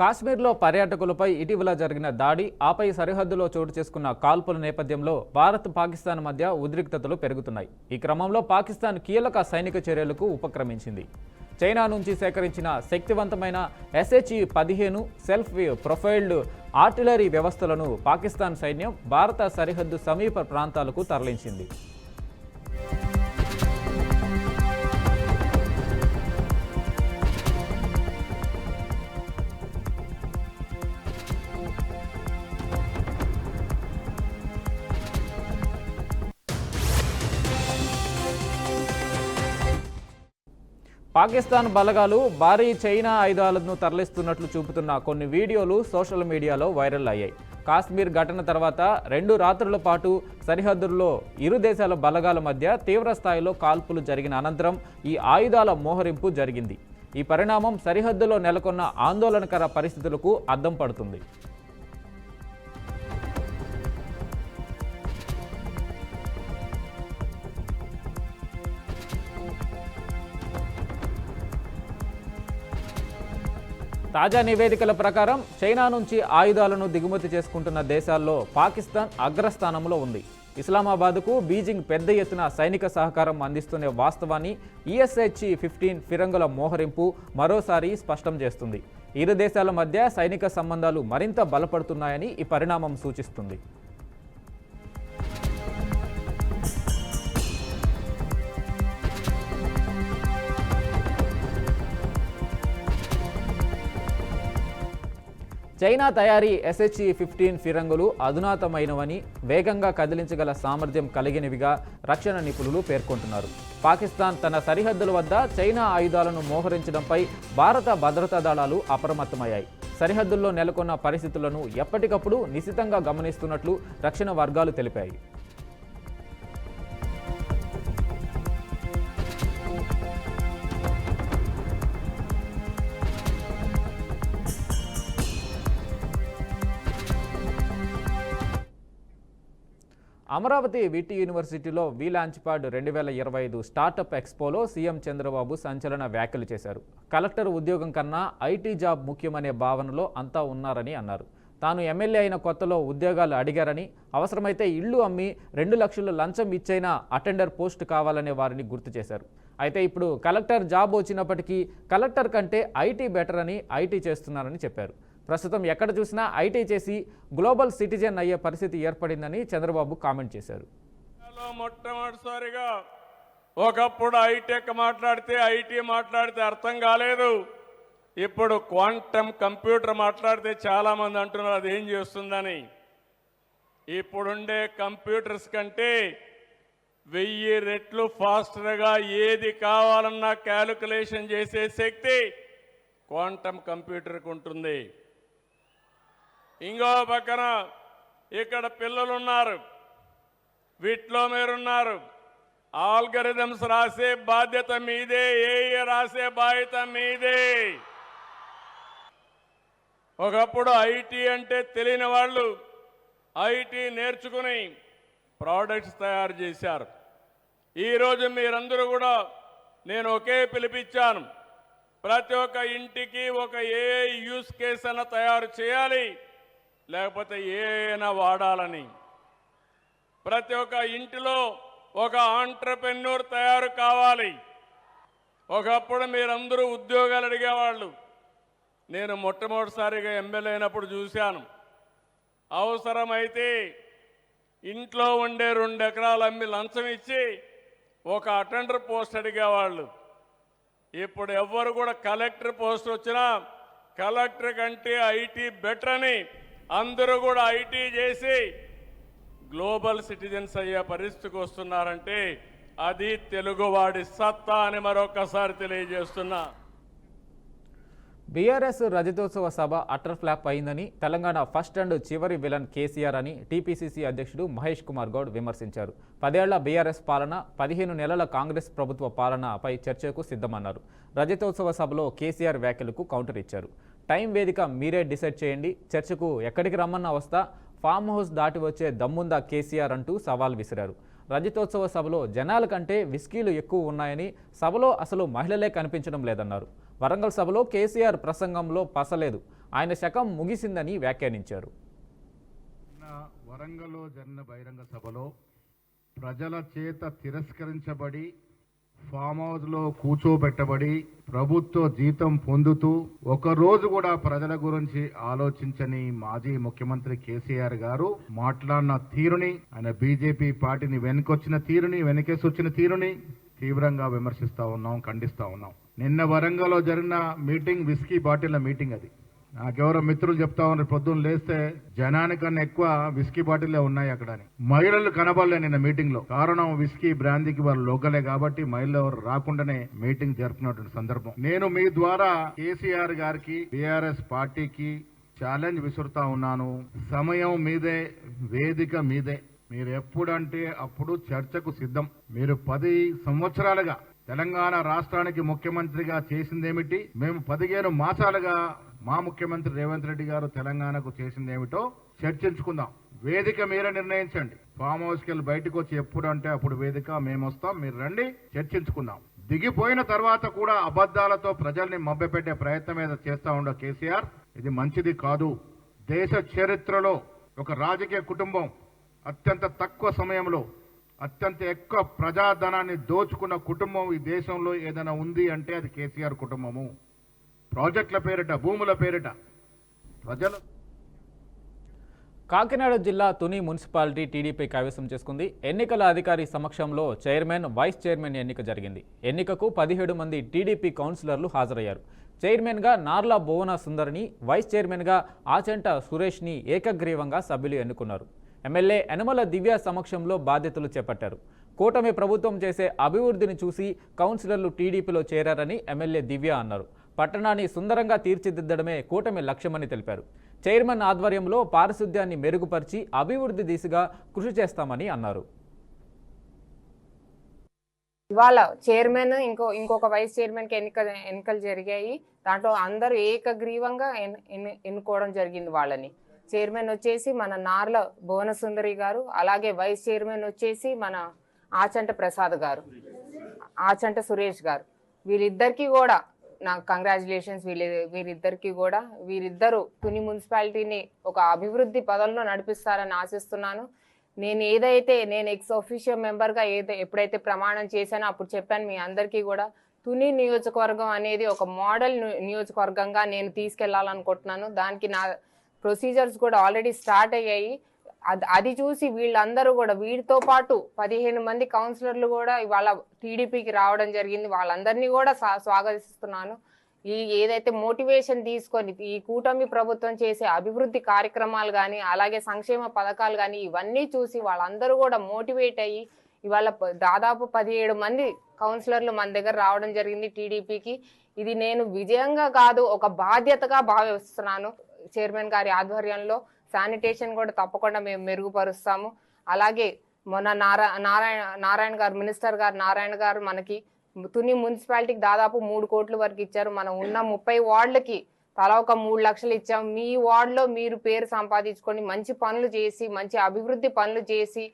కాశ్మీర్లో పర్యాటకులపై ఇటీవల జరిగిన దాడి, ఆపై సరిహద్దులో చోటు చేసుకున్న కాల్పుల నేపథ్యంలో భారత్, పాకిస్తాన్ మధ్య ఉద్రిక్తతలు పెరుగుతున్నాయి. ఈ క్రమంలో పాకిస్తాన్ కీలక సైనిక చర్యలకు ఉపక్రమించింది. చైనా నుంచి సేకరించిన శక్తివంతమైన SH-15 సెల్ఫ్ ప్రొఫైల్డ్ ఆర్టిలరీ వ్యవస్థలను పాకిస్తాన్ సైన్యం భారత సరిహద్దు సమీప ప్రాంతాలకు తరలించింది. పాకిస్తాన్ బలగాలు భారీ చైనా ఆయుధాలను తరలిస్తున్నట్లు చూపుతున్న కొన్ని వీడియోలు సోషల్ మీడియాలో వైరల్ అయ్యాయి. కాశ్మీర్ ఘటన తర్వాత 2 రాత్రుల పాటు సరిహద్దుల్లో ఇరు దేశాల బలగాల మధ్య తీవ్ర స్థాయిలో కాల్పులు జరిగిన అనంతరం ఈ ఆయుధాల మోహరింపు జరిగింది. ఈ పరిణామం సరిహద్దులో నెలకొన్న ఆందోళనకర పరిస్థితులకు అద్దం పడుతుంది. తాజా నివేదికల ప్రకారం చైనా నుంచి ఆయుధాలను దిగుమతి చేసుకుంటున్న దేశాల్లో పాకిస్తాన్ అగ్రస్థానంలో ఉంది. ఇస్లామాబాద్కు బీజింగ్ పెద్ద ఎత్తున సైనిక సహకారం అందిస్తున్న వాస్తవాన్ని SH-15 ఫిరంగుల మోహరింపు మరోసారి స్పష్టం చేస్తుంది. ఇరు దేశాల మధ్య సైనిక సంబంధాలు మరింత బలపడుతున్నాయని ఈ పరిణామం సూచిస్తుంది. చైనా తయారీ SH-15 ఫిరంగులు అధునాతమైనవని, వేగంగా కదిలించగల సామర్థ్యం కలిగినవిగా రక్షణ నిపుణులు పేర్కొంటున్నారు. పాకిస్తాన్ తన సరిహద్దుల వద్ద చైనా ఆయుధాలను మోహరించడంపై భారత భద్రతా దళాలు అప్రమత్తమయ్యాయి. సరిహద్దుల్లో నెలకొన్న పరిస్థితులను ఎప్పటికప్పుడు నిశితంగా గమనిస్తున్నట్లు రక్షణ వర్గాలు తెలిపాయి. అమరావతి విటి యూనివర్సిటీలో లాంచ్పాడ్ 2025 స్టార్టప్ ఎక్స్పోలో సీఎం చంద్రబాబు సంచలన వ్యాఖ్యలు చేశారు. కలెక్టర్ ఉద్యోగం కన్నా IT జాబ్ ముఖ్యమనే భావనలో అంతా ఉన్నారని అన్నారు. తాను ఎమ్మెల్యే అయిన కొత్తలో ఉద్యోగాలు అడిగారని, అవసరమైతే ఇళ్లు అమ్మి 2 లక్షలు లంచం ఇచ్చైనా అటెండర్ పోస్ట్ కావాలనే వారిని గుర్తు చేశారు. అయితే ఇప్పుడు కలెక్టర్ జాబ్ వచ్చినప్పటికీ కలెక్టర్ కంటే IT బెటర్ అని IT చేస్తున్నారని చెప్పారు. ప్రస్తుతం ఎక్కడ చూసినా IT చేసి గ్లోబల్ సిటిజన్ అయ్యే పరిస్థితి ఏర్పడిందని చంద్రబాబు కామెంట్ చేశారు. మొట్టమొదటిసారిగా ఒకప్పుడు హైటెక్ మాట్లాడితే IT మాట్లాడితే అర్థం కాలేదు. ఇప్పుడు క్వాంటమ్ కంప్యూటర్ మాట్లాడితే చాలా మంది అంటున్నారు అది ఏం చేస్తుందని. ఇప్పుడుండే కంప్యూటర్స్ కంటే 1000 రెట్లు ఫాస్టర్గా ఏది కావాలన్నా క్యాలిక్యులేషన్ చేసే శక్తి క్వాంటమ్ కంప్యూటర్కి ఉంటుంది. ఇంకో పక్కన ఇక్కడ పిల్లలు ఉన్నారు, వీటిలో మీరున్నారు. ఆల్గరిథమ్స్ రాసే బాధ్యత మీదే, AI రాసే బాధ్యత మీదే. ఒకప్పుడు IT అంటే తెలియని వాళ్ళు IT నేర్చుకుని ప్రోడక్ట్స్ తయారు చేశారు. ఈరోజు మీరందరూ కూడా నేను ఒకే పిలిపించాను, ప్రతి ఒక్క ఇంటికి ఒక AI యూస్ కేస్ అన్న తయారు చేయాలి, లేకపోతే ఏమైనా వాడాలని. ప్రతి ఒక్క ఇంటిలో ఒక ఆంట్రప్రెన్యూర్ తయారు కావాలి. ఒకప్పుడు మీరందరూ ఉద్యోగాలు అడిగేవాళ్ళు. నేను మొట్టమొదటిసారిగా ఎమ్మెల్యే అయినప్పుడు చూశాను, అవసరమైతే ఇంట్లో ఉండే 2 ఎకరాలు అమ్మి లంచం ఇచ్చి ఒక అటెండర్ పోస్ట్ అడిగేవాళ్ళు. ఇప్పుడు ఎవ్వరు కూడా కలెక్టర్ పోస్ట్ వచ్చినా కలెక్టర్ కంటే IT బెటర్ అని అందరూ కూడా IT చేసి గ్లోబల్ సిటిజన్స్ అయ్యే పరిస్థితికి వస్తున్నారంటే అది తెలుగువాడి సత్తా అని మరొకసారి తెలియజేస్తున్నా. బీఆర్ఎస్ రజతోత్సవ సభ అటర్ ఫ్లాప్ అయిందని, తెలంగాణ ఫస్ట్ అండ్ చివరి విలన్ కేసీఆర్ అని TPCC అధ్యక్షుడు మహేష్ కుమార్ గౌడ్ విమర్శించారు. 10 ఏళ్ల బీఆర్ఎస్ పాలన, 15 నెలల కాంగ్రెస్ ప్రభుత్వ పాలనపై చర్చకు సిద్ధమన్నారు. రజతోత్సవ సభలో కేసీఆర్ వ్యాఖ్యలకు కౌంటర్ ఇచ్చారు. టైం వేదిక మీరే డిసైడ్ చేయండి, చర్చకు ఎక్కడికి రమ్మన్నా వస్తా, ఫామ్ హౌస్ దాటి వచ్చే దమ్ముందా కేసీఆర్ అంటూ సవాల్ విసిరారు. రజతోత్సవ సభలో జనాల కంటే విస్కీలు ఎక్కువ ఉన్నాయని, సభలో అసలు మహిళలే కనిపించడం లేదన్నారు. వరంగల్ సభలో కేసీఆర్ ప్రసంగంలో పసలేదు, ఆయన శకం ముగిసిందని వ్యాఖ్యానించారు. వరంగల్లో జరిగిన బహిరంగ సభలో ప్రజల చేత తిరస్కరించబడి ఫామ్ హౌస్లో కూర్చోబెట్టబడి ప్రభుత్వ జీతం పొందుతూ ఒకరోజు కూడా ప్రజల గురించి ఆలోచించని మాజీ ముఖ్యమంత్రి కేసీఆర్ గారు మాట్లాడిన తీరుని, ఆయన బీజేపీ పార్టీని వెనుకొచ్చిన తీరుని, వెనకేసి వచ్చిన తీరుని తీవ్రంగా విమర్శిస్తా ఉన్నాం, ఖండిస్తా ఉన్నాం. నిన్న వరంగల్లో జరిగిన మీటింగ్ విస్కీ బాటిల్ మీటింగ్. అది నాకెవరో మిత్రులు చెప్తా ఉన్నారు, పొద్దున్న లేస్తే జనానికన్నా ఎక్కువ విస్కీ బాటిల్లే ఉన్నాయి అక్కడ అని. మహిళలు కనబడలే నిన్న మీటింగ్ లో. కారణం విస్కీ బ్రాందీకి వాళ్ళు లోకలే కాబట్టి మహిళలు ఎవరు రాకుండానే మీటింగ్ జరుపుకున్నటువంటి సందర్భం. నేను మీ ద్వారా కేసీఆర్ గారికి, బీఆర్ఎస్ పార్టీకి ఛాలెంజ్ విసురుతా ఉన్నాను. సమయం మీదే, వేదిక మీదే. మీరు ఎప్పుడంటే అప్పుడు చర్చకు సిద్ధం. మీరు 10 సంవత్సరాలుగా తెలంగాణ రాష్ట్రానికి ముఖ్యమంత్రిగా చేసిందేమిటి, మేము 15 మాసాలుగా మా ముఖ్యమంత్రి రేవంత్ రెడ్డి గారు తెలంగాణకు చేసిందేమిటో చర్చించుకుందాం. వేదిక మీరే నిర్ణయించండి. ఫామ్ హౌస్కి వెళ్ళి బయటకు వచ్చి ఎప్పుడు అంటే అప్పుడు వేదిక మేము వస్తాం, మీరు రండి, చర్చించుకుందాం. దిగిపోయిన తర్వాత కూడా అబద్ధాలతో ప్రజల్ని మభ్యపెట్టే ప్రయత్నం ఏదో చేస్తా ఉండే కేసీఆర్, ఇది మంచిది కాదు. దేశ చరిత్రలో ఒక రాజకీయ కుటుంబం అత్యంత తక్కువ సమయంలో అత్యంత ఎక్కువ ప్రజాధనాన్ని దోచుకున్న కుటుంబం ఈ దేశంలో ఏదైనా ఉంది అంటే అది కేసీఆర్ కుటుంబము. ప్రాజెక్టుల పేరిట, భూముల పేరిట ప్రజలు. కాకినాడ జిల్లా తుని మున్సిపాలిటీ టీడీపీ కైవసం చేసుకుంది. ఎన్నికల అధికారి సమక్షంలో చైర్మన్, వైస్ చైర్మన్ ఎన్నిక జరిగింది. ఎన్నికకు 17 మంది టీడీపీ కౌన్సిలర్లు హాజరయ్యారు. చైర్మన్గా నార్ల భువన సుందరిని, వైస్ చైర్మన్గా ఆచంట సురేష్ని ఏకగ్రీవంగా సభ్యులు ఎన్నుకున్నారు. ఎమ్మెల్యే యనమల దివ్య సమక్షంలో బాధ్యతలు చేపట్టారు. కూటమి ప్రభుత్వం చేసే అభివృద్ధిని చూసి కౌన్సిలర్లు టీడీపీలో చేరారని ఎమ్మెల్యే దివ్య అన్నారు. పట్టణాన్ని సుందరంగా తీర్చిదిద్దడమే కూటమి లక్ష్యమని తెలిపారు. చైర్మన్ ఆధ్వర్యంలో పారిశుద్ధ్యాన్ని మెరుగుపరిచి అభివృద్ధి దిశగా కృషి చేస్తామని అన్నారు. ఇవాళ చైర్మన్ ఇంకొక వైస్ చైర్మన్కి ఎన్నికలు జరిగాయి. దాంట్లో అందరూ ఏకగ్రీవంగా ఎన్నుకోవడం జరిగింది. వాళ్ళని చైర్మన్ వచ్చేసి మన నార్ల భువనసుందరి గారు, అలాగే వైస్ చైర్మన్ వచ్చేసి మన ఆచంట ప్రసాద్ గారు, ఆచంట సురేష్ గారు. వీళ్ళిద్దరికీ కూడా నాకు కంగ్రాచులేషన్స్. వీరిద్దరూ తుని మున్సిపాలిటీని ఒక అభివృద్ధి పదంలో నడిపిస్తారని ఆశిస్తున్నాను. నేను ఎక్స్ ఆఫీషియో మెంబర్గా ఎప్పుడైతే ప్రమాణం చేశానో అప్పుడు చెప్పాను మీ అందరికీ కూడా, తుని నియోజకవర్గం అనేది ఒక మోడల్ నియోజకవర్గంగా నేను తీసుకెళ్లాలనుకుంటున్నాను. దానికి నా ప్రొసీజర్స్ కూడా ఆల్రెడీ స్టార్ట్ అయ్యాయి. అది చూసి వీళ్ళందరూ కూడా, వీటితో పాటు 15 మంది కౌన్సిలర్లు కూడా ఇవాళ టీడీపీకి రావడం జరిగింది. వాళ్ళందరినీ కూడా స్వాగతిస్తున్నాను. ఏదైతే మోటివేషన్ తీసుకొని ఈ కూటమి ప్రభుత్వం చేసే అభివృద్ధి కార్యక్రమాలు కానీ, అలాగే సంక్షేమ పథకాలు కానీ, ఇవన్నీ చూసి వాళ్ళందరూ కూడా మోటివేట్ అయ్యి ఇవాళ దాదాపు 17 మంది కౌన్సిలర్లు మన దగ్గర రావడం జరిగింది టీడీపీకి. ఇది నేను విజయంగా కాదు, ఒక బాధ్యతగా భావిస్తున్నాను. చైర్మన్ గారి ఆధ్వర్యంలో శానిటేషన్ కూడా తప్పకుండా మేము మెరుగుపరుస్తాము. అలాగే మొన్న నారాయణ గారు, మినిస్టర్ గారు నారాయణ గారు మనకి తుని మున్సిపాలిటీకి దాదాపు 3 కోట్ల వరకు ఇచ్చారు. మనం ఉన్న 30 వార్డులకి తలా ఒక 3 లక్షలు ఇచ్చాం. మీ వార్డులో మీరు పేరు సంపాదించుకొని మంచి పనులు చేసి, మంచి అభివృద్ధి పనులు చేసి,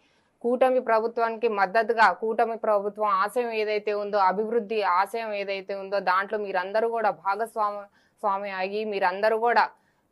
కూటమి ప్రభుత్వానికి మద్దతుగా, కూటమి ప్రభుత్వం ఆశయం ఏదైతే ఉందో, అభివృద్ధి ఆశయం ఏదైతే ఉందో దాంట్లో మీరందరూ కూడా భాగస్వామి అయ్యి మీరందరూ కూడా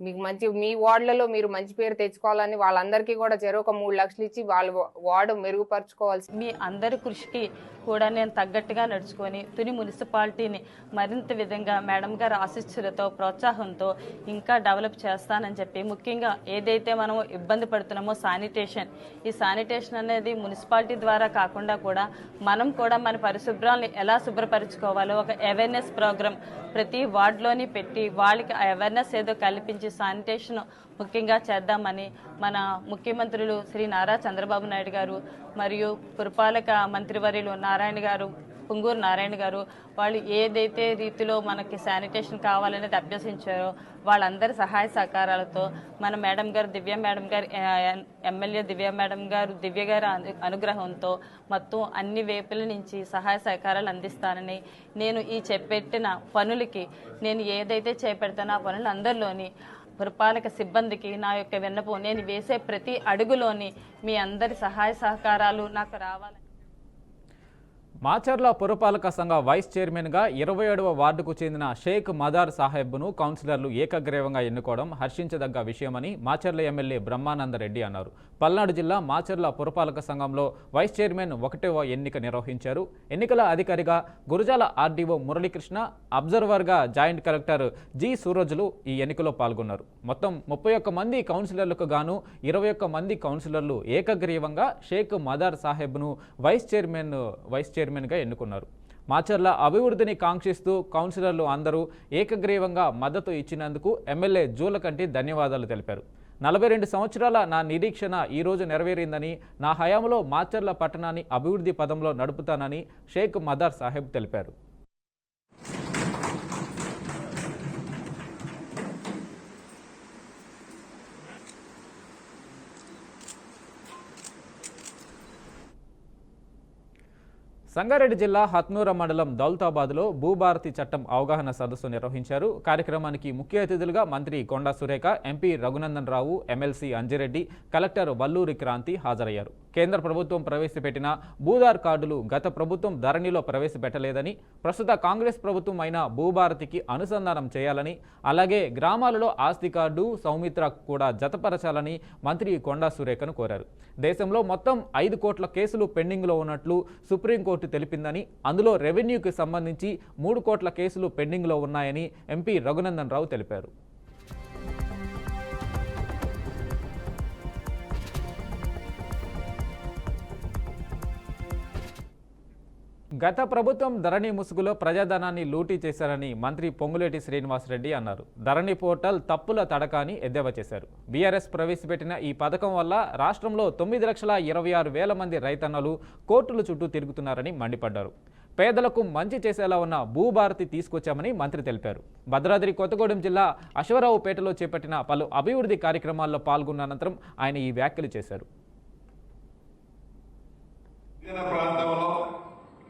మీకు మీ వార్డులలో మీరు మంచి పేరు తెచ్చుకోవాలని వాళ్ళందరికీ కూడా ఒక 3 లక్షలు ఇచ్చి వాళ్ళ వార్డు మెరుగుపరుచుకోవాల్సి. మీ అందరి కృషికి కూడా నేను తగ్గట్టుగా నడుచుకొని తుని మున్సిపాలిటీని మరింత విధంగా మేడం గారి ఆశీస్సులతో, ప్రోత్సాహంతో ఇంకా డెవలప్ చేస్తానని చెప్పి, ముఖ్యంగా ఏదైతే మనం ఇబ్బంది పడుతున్నామో శానిటేషన్, ఈ శానిటేషన్ అనేది మున్సిపాలిటీ ద్వారా కాకుండా కూడా మనం కూడా మన పరిశుభ్రాన్ని ఎలా శుభ్రపరచుకోవాలో ఒక అవేర్నెస్ ప్రోగ్రామ్ ప్రతి వార్డులోని పెట్టి వాళ్ళకి అవేర్నెస్ ఏదో కల్పించి శానిటేషన్ ముఖ్యంగా చేద్దామని మన ముఖ్యమంత్రులు శ్రీ నారా చంద్రబాబు నాయుడు గారు మరియు పురపాలక మంత్రివర్యులు పొంగూరు నారాయణ గారు వాళ్ళు ఏదైతే రీతిలో మనకి శానిటేషన్ కావాలనేది అభ్యసించారో వాళ్ళందరి సహాయ సహకారాలతో మన మేడం గారు దివ్య మేడం గారు, ఎమ్మెల్యే దివ్య మేడం గారు, దివ్య గారి అనుగ్రహంతో మొత్తం అన్ని వైపుల నుంచి సహాయ సహకారాలు అందిస్తానని, నేను ఈ చేపట్టిన పనులకి నేను ఏదైతే చేపడతానో ఆ పనులు అందరిలోని పురపాలక సిబ్బందికి నా యొక్క విన్నపం, నేను వేసే ప్రతి అడుగులోని మీ అందరి సహాయ సహకారాలు నాకు రావాలి. మాచర్ల పురపాలక సంఘ వైస్ చైర్మన్గా 27వ వార్డుకు చెందిన షేక్ మదార్ సాహెబ్ను కౌన్సిలర్లు ఏకగ్రీవంగా ఎన్నుకోవడం హర్షించదగ్గ విషయమని మాచర్ల ఎమ్మెల్యే బ్రహ్మానందరెడ్డి అన్నారు. పల్నాడు జిల్లా మాచర్ల పురపాలక సంఘంలో వైస్ చైర్మన్ 1వ ఎన్నిక నిర్వహించారు. ఎన్నికల అధికారిగా గురజాల ఆర్డీఓ మురళీకృష్ణ, అబ్జర్వర్గా జాయింట్ కలెక్టర్ జి సూరజులు ఈ ఎన్నికలో పాల్గొన్నారు. మొత్తం 31 మంది కౌన్సిలర్లకు గాను 21 మంది కౌన్సిలర్లు ఏకగ్రీవంగా షేక్ మదార్ సాహెబ్ను వైస్ చైర్మన్గా ఎన్నుకున్నారు. మాచర్ల అభివృద్ధిని కాంక్షిస్తూ కౌన్సిలర్లు అందరూ ఏకగ్రీవంగా మద్దతు ఇచ్చినందుకు ఎమ్మెల్యే జూలకంటి ధన్యవాదాలు తెలిపారు. 42 సంవత్సరాల నా నిరీక్షణ ఈరోజు నెరవేరిందని, నా హయాంలో మాచర్ల పట్టణాన్ని అభివృద్ధి పదంలో నడుపుతానని షేక్ మదార్ సాహెబ్ తెలిపారు. సంగారెడ్డి జిల్లా హత్నూర మండలం దౌలతాబాద్లో భూభారతి చట్టం అవగాహన సదస్సు నిర్వహించారు. కార్యక్రమానికి ముఖ్య అతిథులుగా మంత్రి Konda Surekha, MP Raghunandan Rao, MLC Anji Reddy, collector Valluri Kranti హాజరయ్యారు. కేంద్ర ప్రభుత్వం ప్రవేశపెట్టిన భూదార్ కార్డులు గత ప్రభుత్వం ధరణిలో ప్రవేశపెట్టలేదని, ప్రస్తుత కాంగ్రెస్ ప్రభుత్వం అయిన భూభారతికి అనుసంధానం చేయాలని, అలాగే గ్రామాలలో ఆస్తి కార్డు, సౌమిత్ర కూడా జతపరచాలని మంత్రి కొండా సురేఖను కోరారు. దేశంలో మొత్తం 5 కోట్ల కేసులు పెండింగ్లో ఉన్నట్లు సుప్రీంకోర్టు తెలిపిందని, అందులో రెవెన్యూకి సంబంధించి 3 కోట్ల కేసులు పెండింగ్లో ఉన్నాయని ఎంపీ రఘునందన్ రావు తెలిపారు. గత ప్రభుత్వం ధరణి ముసుగులో ప్రజాధనాన్ని లూటీ చేశారని మంత్రి పొంగులేటి శ్రీనివాసరెడ్డి అన్నారు. ధరణి పోర్టల్ తప్పుల తడక అని ఎద్దేవా చేశారు. బీఆర్ఎస్ ప్రవేశపెట్టిన ఈ పథకం వల్ల రాష్ట్రంలో 9,26,000 మంది రైతన్నలు కోర్టుల చుట్టూ తిరుగుతున్నారని మండిపడ్డారు. పేదలకు మంచి చేసేలా ఉన్న భూభారతి తీసుకొచ్చామని మంత్రి తెలిపారు. భద్రాద్రి కొత్తగూడెం జిల్లా అశ్వరావుపేటలో చేపట్టిన పలు అభివృద్ధి కార్యక్రమాల్లో పాల్గొన్న అనంతరం ఆయన ఈ వ్యాఖ్యలు చేశారు.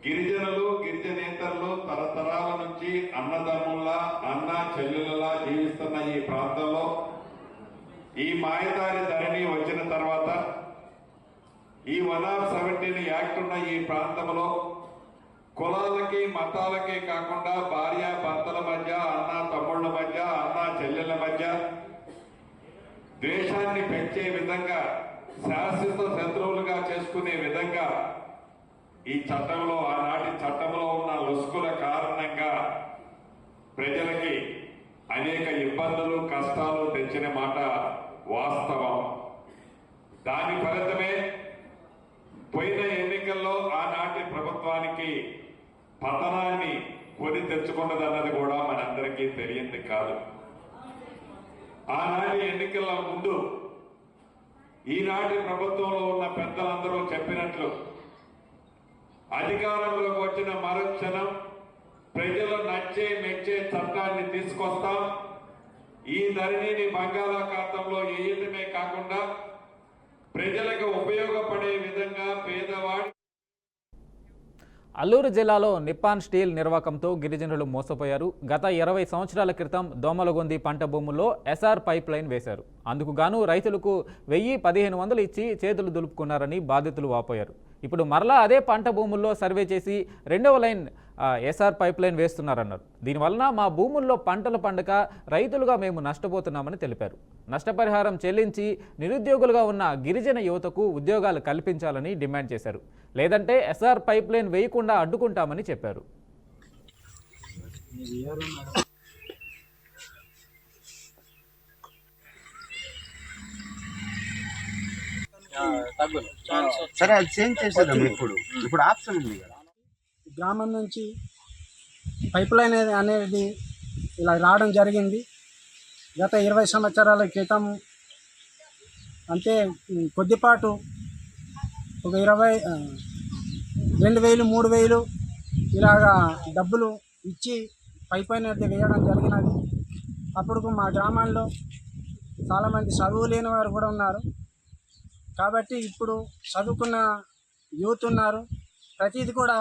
గిరిజనులు, గిరిజనేతరులు తరతరాల నుంచి అన్నదమ్ముల్లా, అన్న చెల్లెలలా జీవిస్తున్న ఈ ప్రాంతంలో ఈ మాయదారి ధరణి వచ్చిన తర్వాత, ఈ 117 యాక్ట్ ఉన్న ఈ ప్రాంతంలో కులాలకి, మతాలకి కాకుండా భార్య భర్తల మధ్య, అన్న తమ్ముళ్ళ మధ్య, అన్న చెల్లెల మధ్య ద్వేషాన్ని పెంచే విధంగా, శాశ్వత శత్రువులుగా చేసుకునే విధంగా ఈ చట్టంలో, ఆనాటి చట్టంలో ఉన్న లొసుకుల కారణంగా ప్రజలకి అనేక ఇబ్బందులు, కష్టాలు తెచ్చిన మాట వాస్తవం. దాని ఫలితమే పోయిన ఎన్నికల్లో ఆనాటి ప్రభుత్వానికి పతనాన్ని కొని తెచ్చుకున్నదన్నది కూడా మనందరికీ తెలియంది కాదు. ఆనాటి ఎన్నికల ముందు ఈనాటి ప్రభుత్వంలో ఉన్న పెద్దలందరూ చెప్పినట్లు అధికారంలోకి వచ్చిన మరుక్షణం ప్రజలు నచ్చే మెచ్చే చట్టాన్ని తీసుకొస్తాం. ఈ ధరణిని బంగాళాఖాతంలో వేయటమే కాకుండా ప్రజలకు ఉపయోగపడే విధంగా పేదవాడి. అల్లూరు జిల్లాలో నిప్పాన్ స్టీల్ నిర్వాకంతో గిరిజనులు మోసపోయారు. గత 20 సంవత్సరాల క్రితం దోమలగొంది పంట భూముల్లో ఎస్ఆర్ పైప్ లైన్ వేశారు. అందుకు గాను రైతులకు 1000-1500 ఇచ్చి చేతులు దులుపుకున్నారని బాధితులు వాపోయారు. ఇప్పుడు మరలా అదే పంట భూముల్లో సర్వే చేసి 2వ లైన్ ఎస్ఆర్ పైప్ లైన్ వేస్తున్నారన్నారు. దీనివలన మా భూముల్లో పంటలు పండక రైతులుగా మేము నష్టపోతున్నామని తెలిపారు. నష్టపరిహారం చెల్లించి నిరుద్యోగులుగా ఉన్న గిరిజన యువతకు ఉద్యోగాలు కల్పించాలని డిమాండ్ చేశారు. లేదంటే ఎస్ఆర్ పైప్ లైన్ వేయకుండా అడ్డుకుంటామని చెప్పారు. సరే, అది చేంజ్ చేసేద్దాం. ఇప్పుడు ఆప్షన్ ఉంది కదా. గ్రామం నుంచి పైప్ లైన్ అనేది ఇలా రావడం జరిగింది. గత 20 సంవత్సరాల క్రితం అంటే కొద్దిపాటు ఒక 2,000, 3,000 ఇలాగా డబ్బులు ఇచ్చి పైప్ లైన్ అయితే వేయడం జరిగినది. అప్పుడు మా గ్రామాల్లో చాలామంది చదువు లేని వారు కూడా ఉన్నారు. కాబట్టి ఇప్పుడు చదువుకున్న యూత్ ఉన్నారు. ప్రతిది కూడా